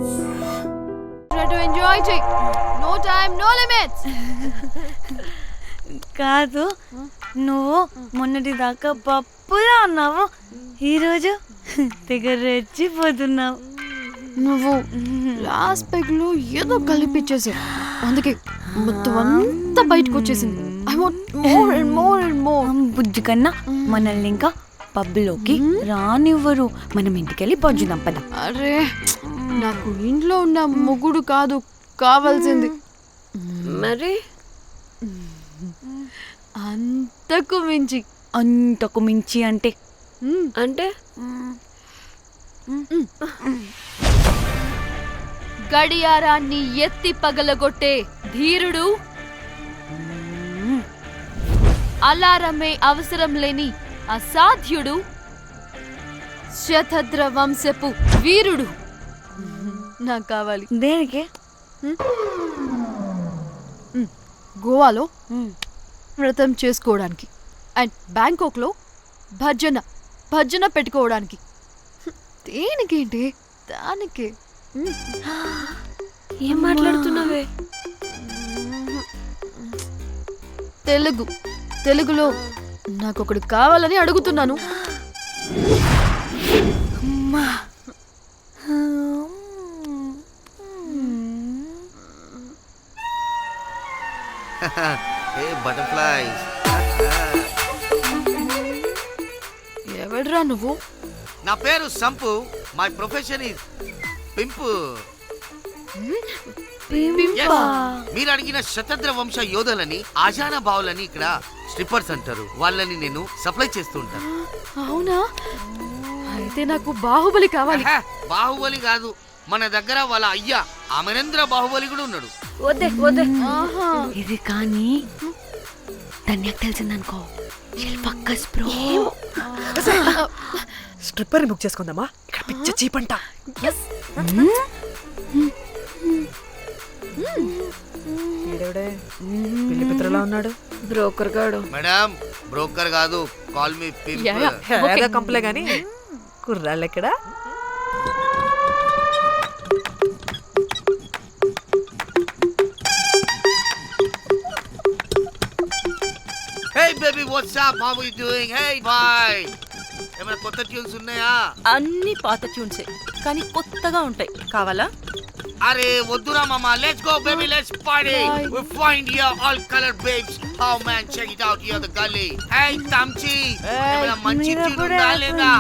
Try to enjoy it. No time, no limits. కాదు నువ్వు మొన్నటి దాకా పప్పులా ఉన్నావు, ఈరోజు తెగ రెచ్చిపోతున్నావు. నువ్వు లాస్ట్ పెగ్ లో ఏదో కలిపిచ్చేసావు, అందుకే మొత్తం అంతా బయటకు వచ్చేసింది. I want more and more and more. బుజ్జి కన్నా మనల్ని ఇంకా పబ్లోకి రానివ్వరు. మనం ఇంటికెళ్ళి పొజ్జుదాం పద. అరే నాకు ఇంట్లో ఉన్న మొగుడు కాదు కావాల్సింది, మరి అంతకు మించి. అంతకు మించి అంటే అంటే గడియారాన్ని ఎత్తి పగలగొట్టే ధీరుడు, అలారమే అవసరం లేని అసాధ్యుడు, శతద్ర వంశపు వీరుడు నాకు కావాలి. దేనికి? గోవాలో వ్రతం చేసుకోవడానికి అండ్ బ్యాంకాక్లో భజన పెట్టుకోవడానికి. దేనికేంటి దానికి. ఏం మాట్లాడుతున్నావే? తెలుగులో నాకొకడు కావాలని అడుగుతున్నాను. బటర్ఫ్లైస్. ఎవడ్రా నువ్వు? నా పేరు Sampu. My profession is pimp. మీరు అడిగిన శతద్ర వంశ యోధులని, ఆజానా బావులని ఇక్కడ స్ట్రిప్పర్స్ అంటారు. వాళ్ళని నేను సప్లై చేస్తూ ఉంటాను. అవునా? అయితే నాకు బాహుబలి కావాలి. బాహుబలి కాదు, మన దగ్గర వాళ్ళ అయ్యా అమరేంద్ర బాహుబలి కూడా ఉన్నాడు. వద్దే వద్దే. ఇది కానీ ధన్యకు తెలిసిందనుకో, పక్కస్ బ్రో. స్ట్రిప్పర్ బుక్ చేసుకుందామా? ఇక్కడ పిచ్చ చీపంట. పిల్లి పిత్రలా ఉన్నాడు. బ్రోకర్ గాడు. మేడం బ్రోకర్ కాదు, కాల్ మీ పింప్. కంపలే గాని కుర్రాళ్ళు ఎక్కడ? Hey baby, what's up? How are you doing? Hey bye. ఏమైనా కొత్త ట్యూన్స్ ఉన్నాయా? అన్ని పాత ట్యూన్సే కానీ కొత్తగా ఉంటాయి. కావాలా? అరే వద్దురా మామా. Let's go baby, let's party. We find here all color babes. Oh man, check it out here the gully. Hey Tamchi, ఏమైనా మంచి ట్యూన్ ఉందా లేదా?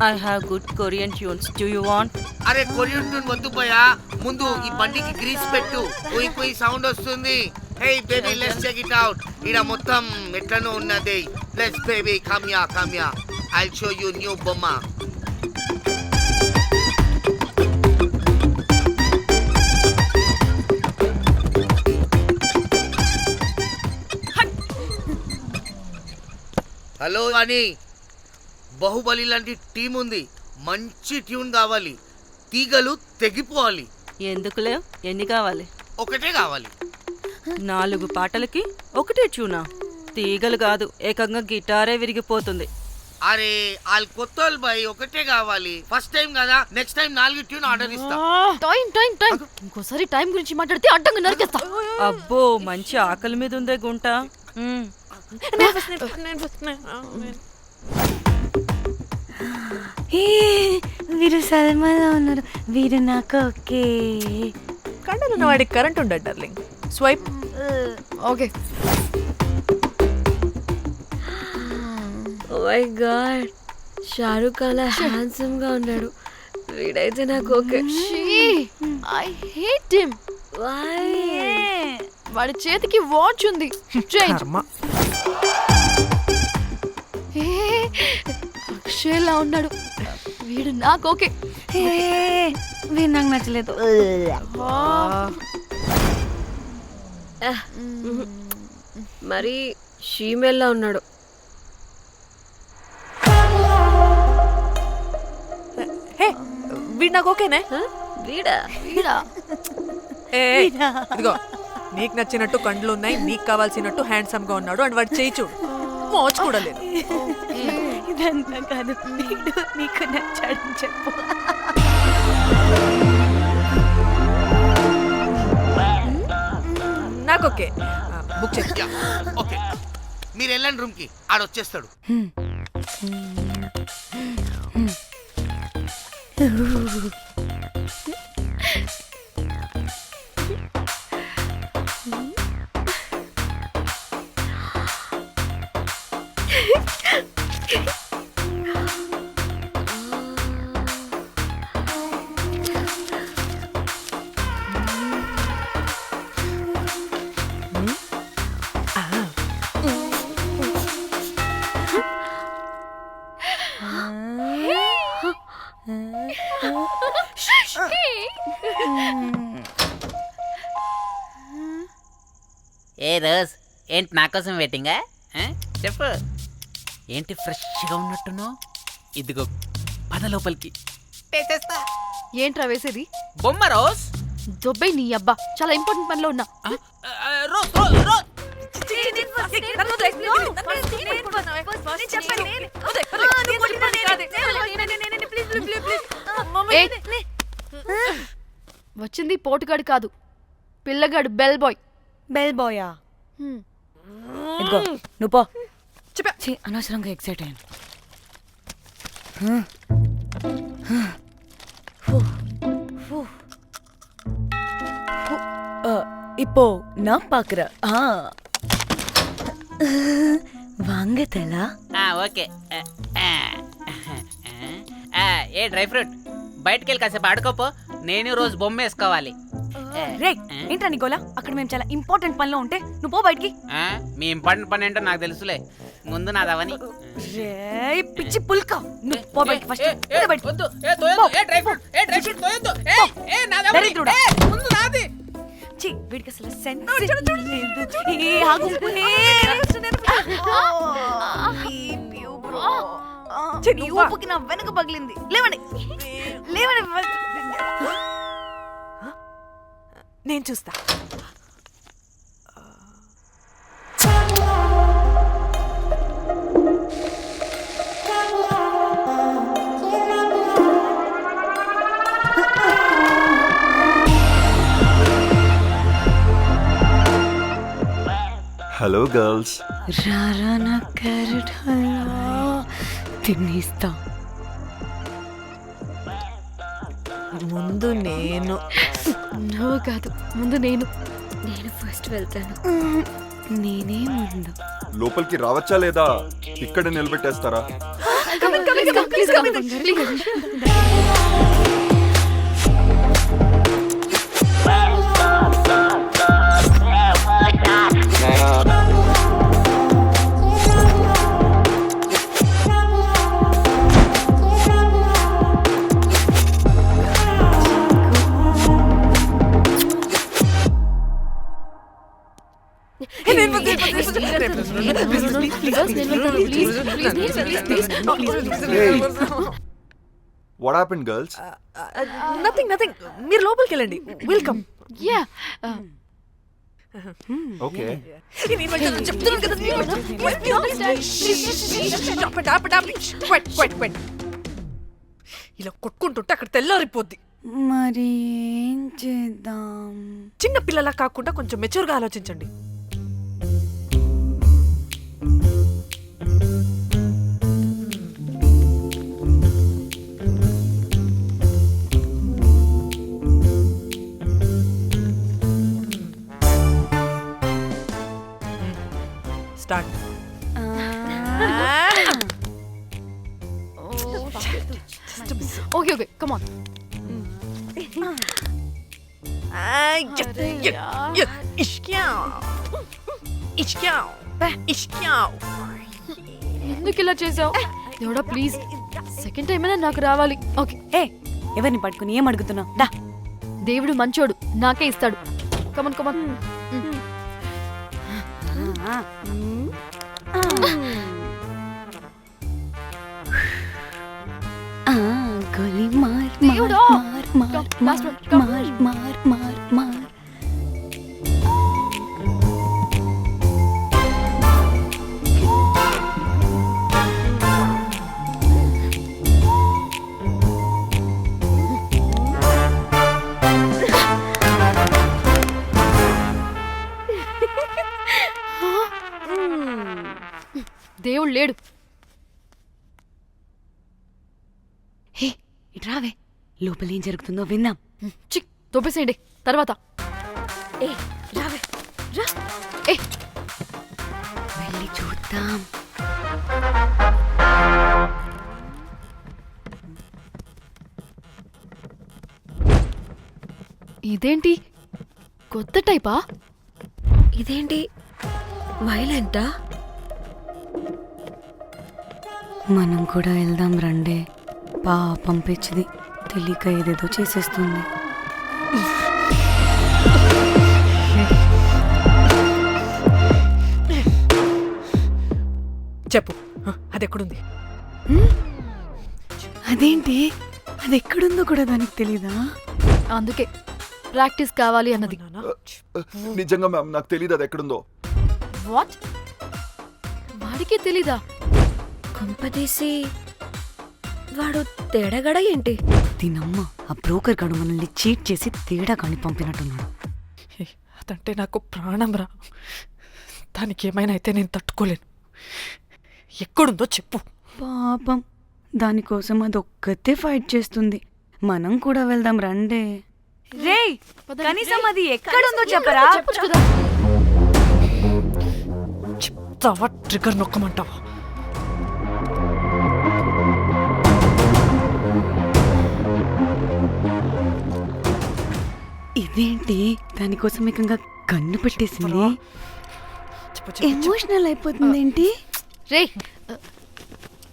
I have good Korean tunes. Do you want? అరే కొరియన్ ట్యూన్ వద్దు పోయా, ముందు ఈ బండికి గ్రీస్ పెట్టు. కొయి కొయి సౌండ్ వస్తుంది. Hey baby, let's check it out. ఇడ మొత్తం ఎట్లనో ఉన్నది. Let's baby, come here. I'll show you new bomma. Hello అని బాహుబలి లాంటి టీం ఉంది. మంచి ట్యూన్ కావాలి, తీగలు తెగిపోవాలి. ఎందుకులే, ఎన్ని కావాలి? ఒకటే కావాలి. 4 పాటలకి ఒకటే ట్యూనా? తీగలు కాదు, ఏకంగా గిటారే విరిగిపోతుంది. అరే వాళ్ళు కొత్త వాళ్ళు బాయ్, ఒకటే కావాలి. ఫస్ట్ టైం కదా, నెక్స్ట్ టైం 4 ట్యూన్ ఆర్డర్ ఇస్తా. టైం ఇంకోసారి టైం గురించి మాట్లాడితే అడ్డంగా నరికేస్తా. అబ్బో మంచి ఆకలి మీద ఉందే గుంట. వీరు సల్మాలో ఉన్నారు. వీరు నాకు ఓకే. కండలున్న వాడికి కరెంట్ ఉండడు darling. Swipe. Okay. Oh my God, Shahrukh అలా హ్యాండ్సమ్ గా ఉన్నాడు. వీడైతే నాకు ఓకే. I hate him. వాడి చేతికి వాచ్ ఉంది. అక్షయ్లా ఉన్నాడు. వీడు నాకు ఓకే. వీడు నాకు నచ్చలేదు. మరి షీమేల్లా ఉన్నాడు. వీడు నాకు ఓకేనే. వీడా? ఇదిగో, నీకు నచ్చినట్టు కండ్లు ఉన్నాయి, నీకు కావాల్సినట్టు హ్యాండ్సమ్ గా ఉన్నాడు అని వాడు చేయి చూడు. మోచు కూడా లేదు. ఇదంతా కాదు, నీకు నచ్చాడని చెప్పు. ఓకే బుక్ చేయి. యా, ఓకే మీరు వెళ్ళండి రూమ్ కి, ఆడొచ్చేస్తాడు. ఏ రోజ్, ఏంటి నా కోసం వెయిటింగా? చెప్పు, ఏంటి ఫ్రెష్గా ఉన్నట్టును? ఇదిగో పద లోపలికి చేస్తా. ఏంట్రా వేసేది? బొమ్మ రోజ్. దొబ్బై నీ అబ్బా, చాలా ఇంపార్టెంట్ పనిలో ఉన్నా. Rose rose rose. వచ్చింది పోటుగాడు కాదు, పిల్లగాడు బెల్ బాయ్. బెల్ బాయా? ఇదిగో నువ్వు పో. ఛీ, అనవసరంగా ఎక్సైట్ అయ్యాను. இப்போ நான் பாக்குறேன். வாங்கதலா? ఓకే. ఏ డ్రై ఫ్రూట్, బయటికి వెళ్ళి కాసేపు ఆడుకోపో. నేను రోజు బొమ్మ వేసుకోవాలి. రే ఏంట్రా నికోలా, అక్కడ మేము చాలా ఇంపార్టెంట్ పనిలో ఉంటే నువ్వు పో బయటికి. మీ ఇంపార్టెంట్ పని ఏంటో నాకు తెలుసులే, ముందు నాదవని. రే పిచ్చి పుల్క, నువ్వు పో బయటికి ఫస్ట్. వద్దు, డ్రై ఫ్రూట్, డ్రై ఫ్రూట్ తోయొద్దు. దరిద్రుడా. ముందు నాది. ఛీ, వీడికి అసలు సెన్స్ లేదు. ఏ ఆగు. నీ ఊపుకి నా వెనక పగిలింది. లేవండి లేవండి. నేను చూస్తా. Hello girls. రారా నా క్యారెట్ హల్వా తినేస్తా. ముందు నేను. నువ్వు కాదు, ముందు నేను. నేను ఫస్ట్ వెళ్తాను. నేనే ముందు. లోపలికి రావచ్చా లేదా ఇక్కడ నిలబెట్టేస్తారా? What happened, girls? Nothing nothing, మీరు లోపలికి వెళ్ళండి. వెల్కమ్. Yeah, Okay. ఇలా కొట్టుకుంటుంటే అక్కడ తెల్లారిపోద్ది. మరి ఏం చేద్దాం? చిన్న పిల్లలా కాకుండా కొంచెం మెచ్యూర్గా ఆలోచించండి. Start. Okay okay, come on. ఎందుకు ఇలా చేసావు? దేవుడా ప్లీజ్, సెకండ్ టైం అయినా నాకు రావాలి. ఓకే. ఏ ఎవరిని పట్టుకుని ఏం అడుగుతున్నావు? దా. దేవుడు మంచోడు, నాకే ఇస్తాడు. Come on come on. గోలీ మార్ దేవుడా. మార్ మార్ Last one, మార్ come. మార్ మార్ మార్. లేడు. హే ఇట్రావే, లోపల ఏం జరుగుతుందో విందాం. చిక్ తోపేసేయండి తర్వాత. ఏ రావే రా. ఏ వెళ్ళి చూద్దాం. ఇదేంటి కొత్త టైపా? ఇదేంటి వైలెంటా? మనం కూడా వెళ్దాం రండే. పాపం పిచ్చిది, తెలియక ఏదేదో చేసేస్తుంది. చెప్పు, అది ఎక్కడుంది? అదేంటి, అది ఎక్కడుందో కూడా దానికి తెలీదా? అందుకే ప్రాక్టీస్ కావాలి అన్నది. నిజంగా మ్యామ్ నాకు తెలియదు అది ఎక్కడుందో. వాట్? వాడికి తెలీదా? కొంపదీసి వాడు తేడాగడ ఏంటి? దీనమ్మ, ఆ బ్రోకర్ గాడు మనల్ని చీట్ చేసి తేడా కాని పంపినట్టున్నాడు. అదంటే నాకు ప్రాణం రా. దానికి ఏమైనా అయితే నేను తట్టుకోలేను. ఎక్కడుందో చెప్పు. పాపం, దానికోసం అది ఒక్కతే ఫైట్ చేస్తుంది. మనం కూడా వెళ్దాం రండే. రేయ్, కనీసం అది ఎక్కడుందో చెప్పరా? చెప్పొచ్చు కదా. చెప్తావా? ట్రిగర్ నొక్కమంటావా? ఇదేంటి, దానికోసం ఏకంగా కన్ను పెట్టేసింది. చెప్పు, చెప్పు, చెప్పు. ఎమోషనల్ అయిపోతుంది ఏంటి? రే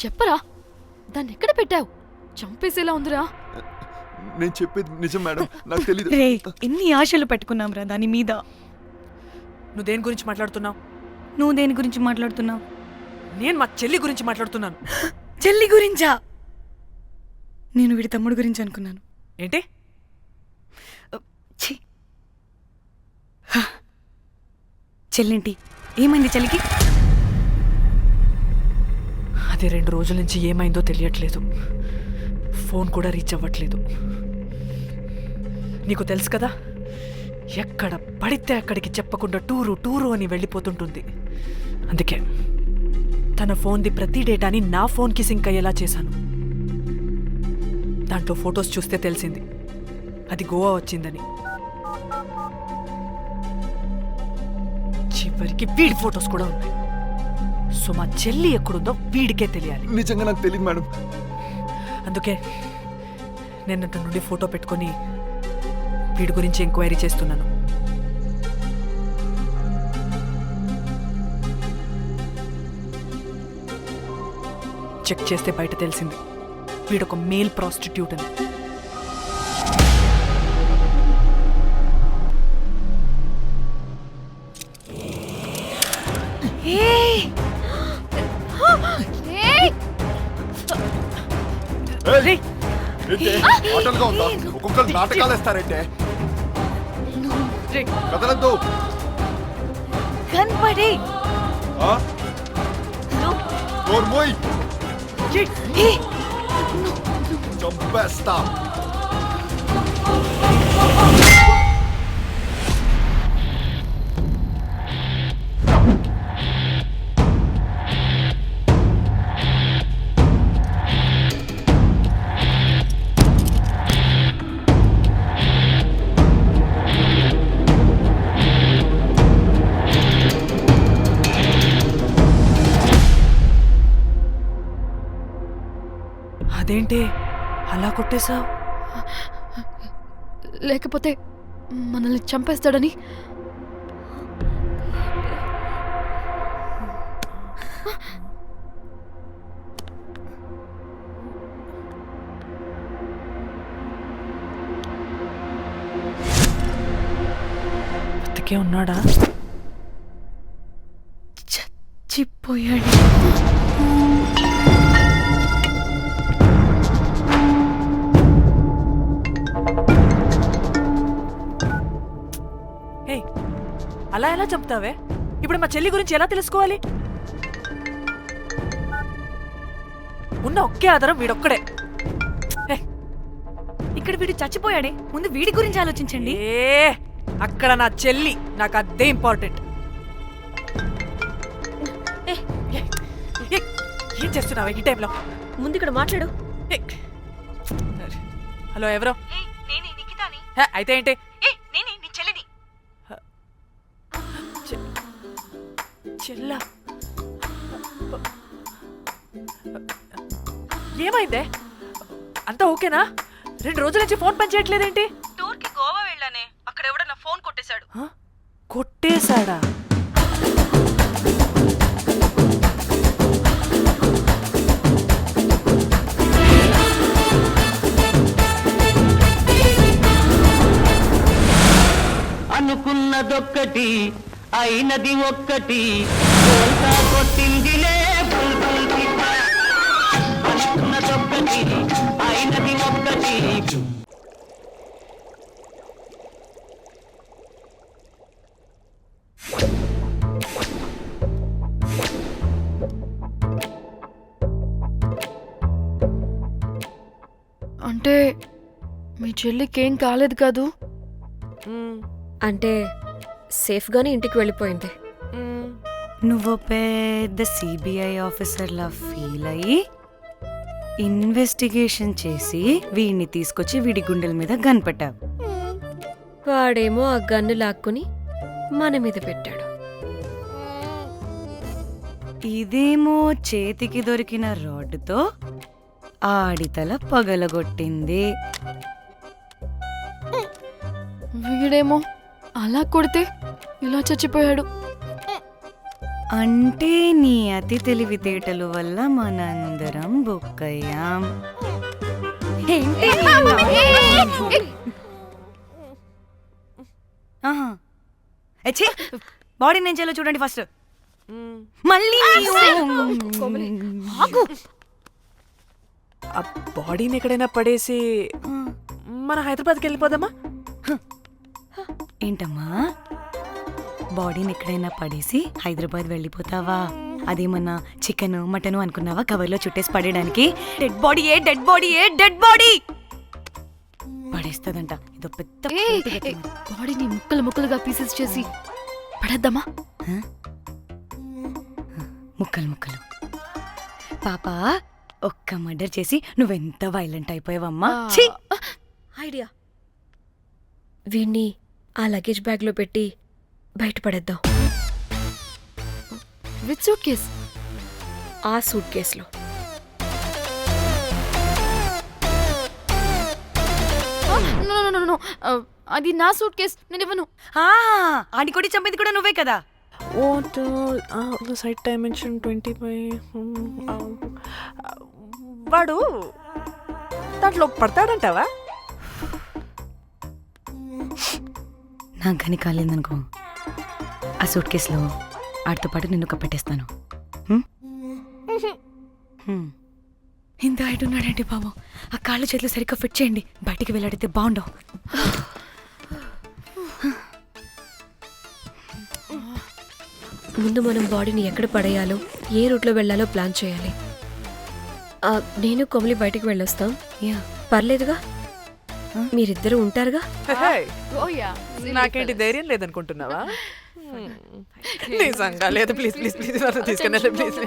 చెప్పరా, దాన్ని ఎక్కడ పెట్టావు? చంపేసేలా ఉందిరా. నేను చెప్పేది నిజం మేడం, నాకు తెలీదు. రే, ఎన్ని ఆశలు పెట్టుకున్నాం రా దాని మీద. నువ్వు దేని గురించి మాట్లాడుతున్నావు? నువ్వు దేని గురించి మాట్లాడుతున్నావు? నేను మా చెల్లి గురించి మాట్లాడుతున్నాను. చెల్లి గురించా? నేను వీడి తమ్ముడు గురించి అనుకున్నాను. ఏంటి? ఛీ. చెల్లింటి ఏమైంది చెల్లికి? అది 2 రోజుల నుంచి ఏమైందో తెలియట్లేదు. ఫోన్ కూడా రీచ్ అవ్వట్లేదు. నీకు తెలుసు కదా, ఎక్కడ పడితే అక్కడికి చెప్పకుండా టూరు అని వెళ్ళిపోతుంటుంది. అందుకే తన ఫోన్ది ప్రతి డేటాని నా ఫోన్కి సింక్ అయ్యేలా చేశాను. దాంట్లో ఫొటోస్ చూస్తే తెలిసింది అది గోవా వచ్చిందని. చివరికి వీడి ఫొటోస్ కూడా ఉన్నాయి. సో మా చెల్లి ఎక్కడుందో వీడికే తెలియాలి. నిజంగా నాకు తెలియదు మేడం. అందుకే నేను అతని నుండి ఫోటో పెట్టుకొని వీడి గురించి ఎంక్వైరీ చేస్తున్నాను. చెక్ చేస్తే బయట తెలిసింది వీడొక మేల్ ప్రాస్టిట్యూట్ అని. ఆటలుగా ఉందా? ఒక్కొక్కరు నాటకాలు వేస్తారంటే కదలద్దు. కనపడి చంపేస్తా. అదేంటి అలా కొట్టేశావు? లేకపోతే మనల్ని చంపేస్తాడని. బతికే ఉన్నాడా? చచ్చిపోయాడు. అలా ఎలా చెప్తావే? ఇప్పుడు మా చెల్లి గురించి ఎలా తెలుసుకోవాలి? ఉన్న ఒకే ఆధారం వీడొక్కడే. ఇక్కడ వీడు చచ్చిపోయాడే, ముందు వీడి గురించి ఆలోచించండి. అక్కడ నా చెల్లి, నాకు అదే ఇంపార్టెంట్. ఏం చేస్తున్నావు ఈ టైంలో? ముందు ఇక్కడ మాట్లాడు. హలో, ఎవరో? హే, అయితే ఏంటి? చెల్లా, ఏమైందే? అంతా ఓకేనా? 2 రోజుల నుంచి ఫోన్ పని చేయట్లేదేంటి? టూర్కి గోవా వెళ్ళానే, అక్కడ ఎవడో నా ఫోన్ కొట్టేశాడు. కొట్టేశాడా? అనుకున్నదొక్కటి అయినది ఒక్కటి కొట్టిందిలే అనుకున్నదొక్కటి అయినది ఒక్కటి. అంటే మీ చెల్లికేం కాలేదు కాదు? అంటే సేఫ్గానే ఇంటికి వెళ్ళిపోయింది. నువ్వు పెద్ద సిబిఐ ఆఫీసర్లా ఫీల్ అయ్యి ఇన్వెస్టిగేషన్ చేసి వీడిని తీసుకొచ్చి వీడి గుండెల మీద గన్ పెట్టావు. వాడేమో ఆ గన్ను లాక్కుని మన మీద పెట్టాడు. ఇదేమో చేతికి దొరికిన రాడ్డుతో ఆడితల పగలగొట్టింది. వీడేమో అలా కొడితే ఇలా చచ్చిపోయాడు. అంటే నీ అతి తెలివితేటలు వల్ల మనందరం బొక్కయ్యాం. బాడీ నేను చేయాలో చూడండి ఫస్ట్. మళ్ళీ ఆ బాడీని ఎక్కడైనా పడేసి మన హైదరాబాద్కి వెళ్ళిపోదామా? ఏంటమ్మా, బాడీని ఎక్కడైనా పడేసి హైదరాబాద్ వెళ్ళిపోతావా? అదేమన్నా చికెన్ మటన్ అనుకున్నావా కవర్లో చుట్టేసి పడేయడానికి? డెడ్ బాడీ ఏ డెడ్ బాడీ ఏ డెడ్ బాడీ పడేస్తుందంట. ఇదో పెద్ద బాడీని ముక్కలు ముక్కలుగా పీసెస్ చేసి పడేద్దామా? ముక్కలు ముక్కలు. పాప, ఒక్క మర్డర్ చేసి నువ్వెంత వైలెంట్ అయిపోయావమ్మా. ఐడియా, వీణ్ణి ఆ లగేజ్ బ్యాగ్లో పెట్టి బయటపడేద్దాం. With suitcase? ఆ సూట్ కేసులో. అది నా సూట్ కేస్, నేను ఇవ్వను. ఆడి కొడి చంపేది కూడా నువ్వే కదా. What the site dimension 25. వాడు దాంట్లో పడతాడంటావా? నాకు కానీ కాలేదనుకో, ఆ సూట్ కేసులో ఆడితో పాటు నిన్ను కప్పెట్టేస్తాను. ఇంత హైట్ ఉన్నాడంటే బాబు, ఆ కాళ్ళు చేతులు సరిగ్గా ఫిట్ చేయండి, బయటికి వెళ్ళాడితే బాగుండవు. ముందు మనం బాడీని ఎక్కడ పడేయాలో, ఏ రూట్లో వెళ్ళాలో ప్లాన్ చేయాలి. నేను కొమలి బయటికి వెళ్ళొస్తాం. పర్లేదుగా, మీరిద్దరూ ఉంటారుగా. నాకేంటి ధైర్యం లేదనుకుంటున్నావా? నిజంగా లేదు. ప్లీజ్ ప్లీజ్ ప్లీజ్ తీసుకెళ్ళండి ప్లీజ్.